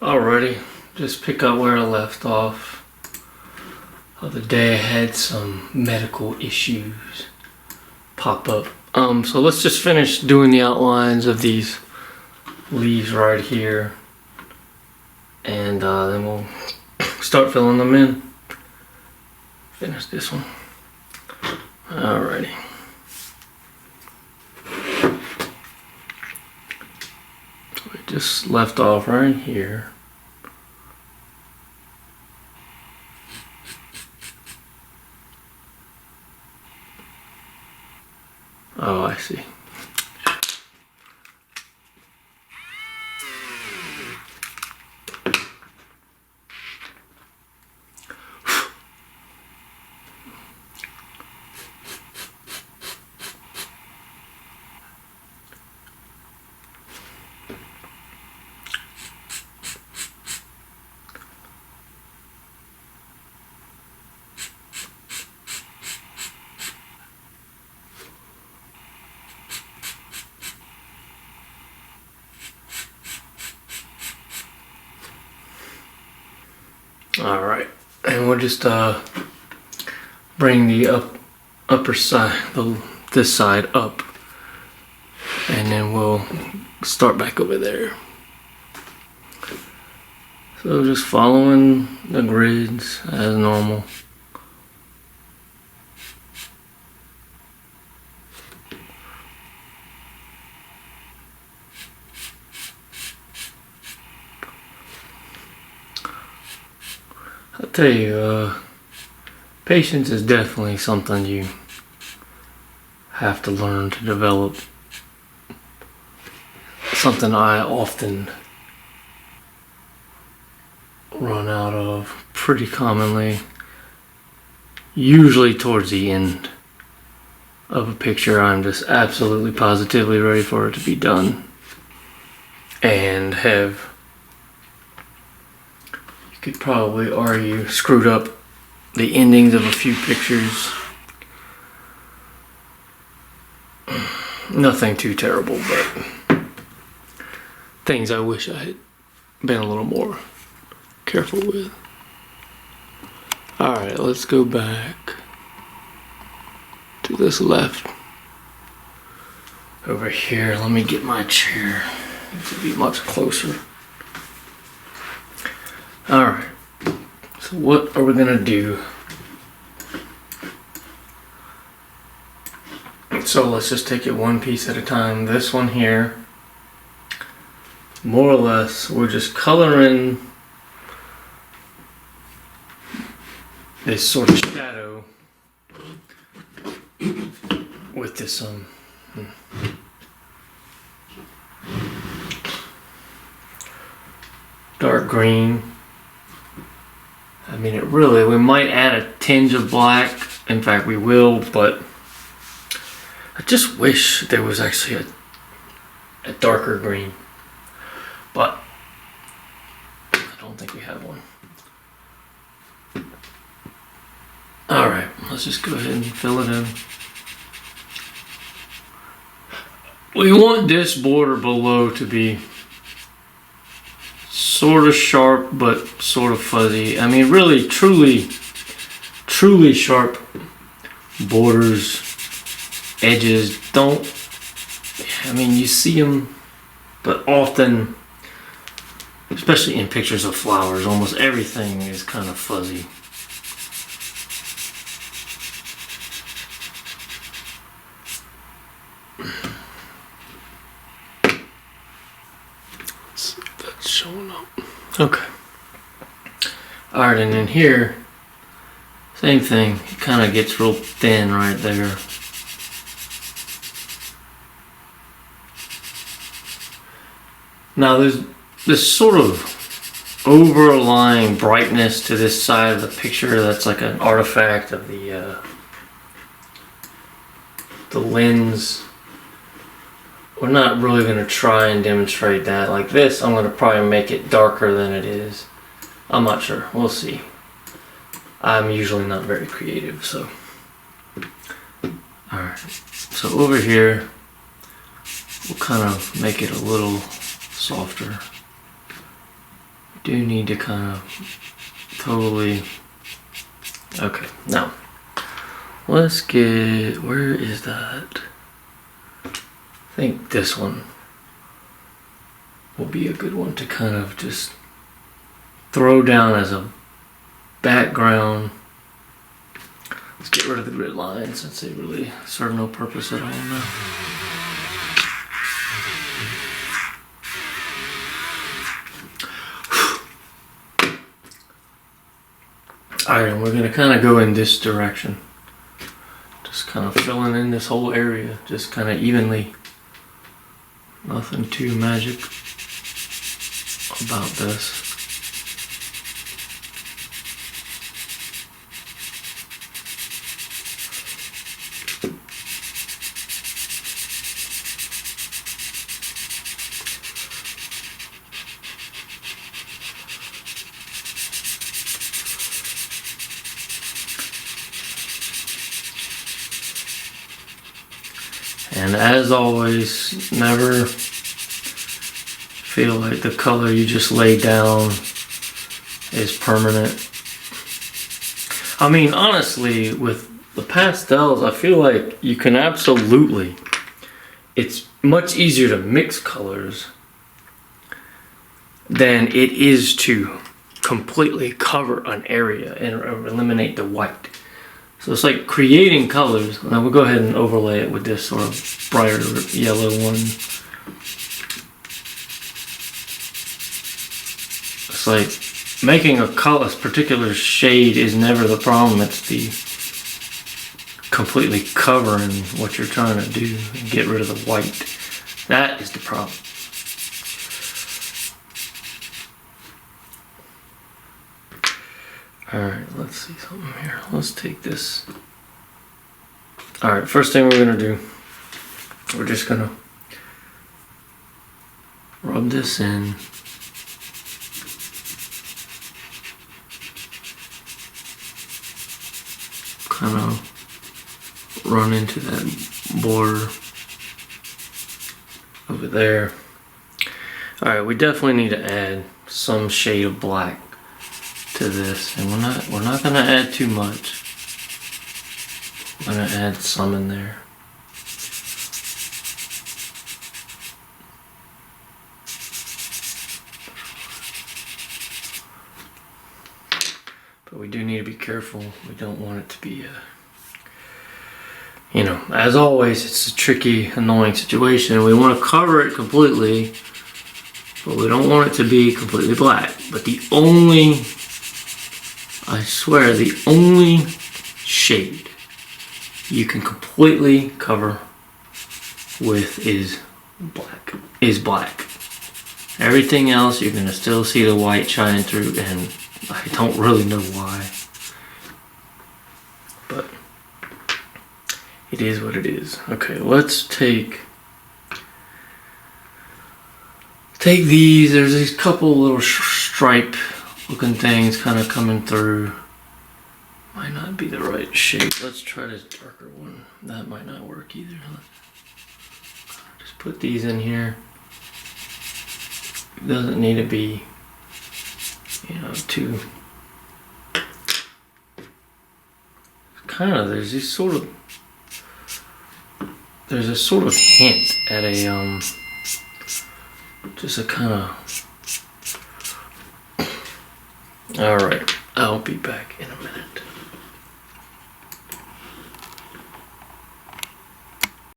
Alrighty, just pick up where I left off. The other day I had some medical issues pop up. So let's just finish doing the outlines of these leaves right here. And then we'll start filling them in. Finish this one. Alrighty. So we just left off right here. Oh, I see. Alright, and we'll just bring the upper side, this side up, and then we'll start back over there. So just following the grids as normal. I'll tell you, patience is definitely something you have to learn to develop. Something I often run out of pretty commonly, usually towards the end of a picture. I'm just absolutely positively ready for it to be done and have, you could probably argue, screwed up the endings of a few pictures. Nothing too terrible, but things I wish I had been a little more careful with. Alright, let's go back to this left. Over here, let me get my chair to be much closer. Alright, so what are we gonna do? So let's just take it one piece at a time. This one here, more or less, we're just coloring this sort of shadow with this dark green. I mean, we might add a tinge of black. In fact, we will, but I just wish there was actually a darker green. But I don't think we have one. Alright, let's just go ahead and fill it in. We want this border below to be sort of sharp but sort of fuzzy. I mean, really, truly sharp borders, edges don't, I mean, you see them, but often, especially in pictures of flowers, almost everything is kind of fuzzy. Let's see if that's showing up. Okay. Alright, and then here, same thing. It kind of gets real thin right there. Now there's this sort of overlying brightness to this side of the picture that's like an artifact of the lens. We're not really going to try and demonstrate that. Like this, I'm going to probably make it darker than it is. I'm not sure. We'll see. I'm usually not very creative, so. Alright, so over here, we'll kind of make it a little softer. do need to kind of totally, okay, now let's get, where is that? I think this one will be a good one to kind of just throw down as a background. Let's get rid of the grid lines since they really serve no purpose at all now. Alright, and we're going to kind of go in this direction. Just kind of filling in this whole area, just kind of evenly. Nothing too magic about this. And as always, never feel like the color you just laid down is permanent. I mean, honestly, with the pastels, I feel like you can absolutely, it's much easier to mix colors than it is to completely cover an area and eliminate the white. So it's like creating colors. Now we'll go ahead and overlay it with this sort of brighter yellow one. It's like making a color, a particular shade is never the problem. It's the completely covering what you're trying to do and get rid of the white. That is the problem. Alright, let's see something here. Let's take this. Alright, first thing we're going to do, we're just going to rub this in. Kind of run into that border over there. Alright, we definitely need to add some shade of black to this, and we're not gonna add too much. I'm gonna add some in there. But we do need to be careful. We don't want it to be you know, as always, it's a tricky, annoying situation. We want to cover it completely, but we don't want it to be completely black. But the only, I swear, the only shade you can completely cover with is black. Everything else you're gonna still see the white shining through, and I don't really know why, but it is what it is. Okay, let's take these. There's these couple little stripe looking things kind of coming through. Might not be the right shape. Let's try this darker one. That might not work either. Just put these in here. It doesn't need to be, you know, too kind of, there's a sort of hint at a just a kind of, all right, I'll be back in a minute.